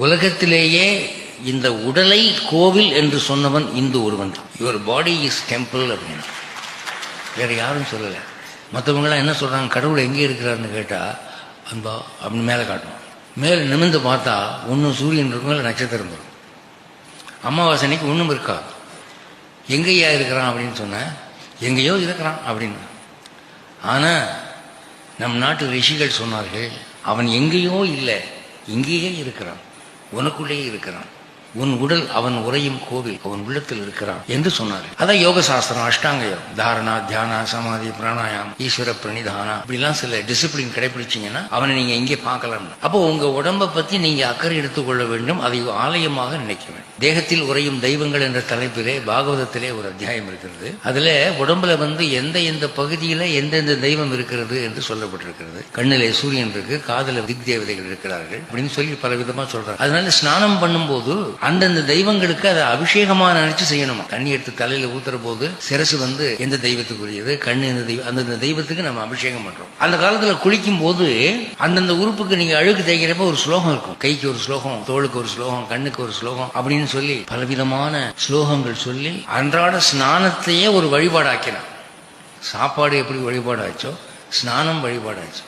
உலகத்திலேயே இந்த உடலை கோவில் என்று சொன்னவன் இந்து ஒருவன் தான். யுவர் பாடி இஸ் டெம்பிள் அப்படின்னு வேற யாரும் சொல்லலை. மற்றவங்களாம் என்ன சொல்றாங்க, கடவுள் எங்கே இருக்கிறாருன்னு கேட்டா அன்பா அப்படின்னு மேலே காட்டணும். மேலே நிமிர்ந்து பார்த்தா ஒன்றும் சூரியன் இருக்கும், இல்லை நட்சத்திரம் இருக்கும். அமாவாசனைக்கு ஒன்றும் இருக்கா. எங்கேயா இருக்கிறான் அப்படின்னு சொன்ன, எங்கேயோ இருக்கிறான் அப்படின்னு. ஆனால் நம் நாட்டு ரிஷிகள் சொன்னார்கள், அவன் எங்கேயோ இல்லை, இங்கேயே இருக்கிறான், உனக்குள்ளேயே இருக்கிறான். உன் உடல் அவன் உறையும் கோவில், அவன் உள்ளத்தில் இருக்கிறான் என்று சொன்னார். அதான் யோக சாஸ்திரம். அஷ்டாங்க யோகம், தாரணா, தியானா, சமாதி, பிராணாயாம், ஈஸ்வர பிரணிதானா, இப்படிலாம் சில டிசிப்ளின் கடைபிடிச்சிங்கன்னா அவனை நீங்க இங்கே பார்க்கலாம். அப்போ உங்க உடம்பை பத்தி நீங்க அக்கறை எடுத்துக்கொள்ள வேண்டும், அதை ஆலயமாக நினைக்க வேண்டும். தேகத்தில் உறையும் தெய்வங்கள் என்ற தலைப்பிலே பாகவதத்திலே ஒரு அத்தியாயம் இருக்கிறது. அதுல உடம்புல எந்த எந்த பகுதியில எந்தெந்த தெய்வம் இருக்கிறது என்று சொல்லப்பட்டிருக்கிறது. கண்ணிலே சூரியன் இருக்கு, காதல திக் தேவதைகள் இருக்கிறார்கள் அப்படின்னு சொல்லி பல விதமா சொல்றாங்க. அதனால ஸ்நானம் பண்ணும்போது அந்தந்த தெய்வங்களுக்கு அதை அபிஷேகமா நினைச்சு செய்யணுமா. தண்ணி எடுத்து தலையில ஊத்துற போது சிரசு எந்த தெய்வத்துக்குரியது, கண்ணு எந்த தெய்வம், அந்தந்த தெய்வத்துக்கு நம்ம அபிஷேகம் பண்றோம். அந்த காலத்துல குளிக்கும் போது அந்தந்த உறுப்புக்கு நீங்க அழுக்கு தேய்க்கிறப்ப ஒரு ஸ்லோகம் இருக்கும். கைக்கு ஒரு ஸ்லோகம், தோளுக்கு ஒரு ஸ்லோகம், கண்ணுக்கு ஒரு ஸ்லோகம் அப்படின்னு சொல்லி பலவிதமான ஸ்லோகங்கள் சொல்லி அன்றாட ஸ்நானத்தையே ஒரு வழிபாடாக்கினான். சாப்பாடு எப்படி வழிபாடாச்சோ ஸ்நானம் வழிபாடாச்சு.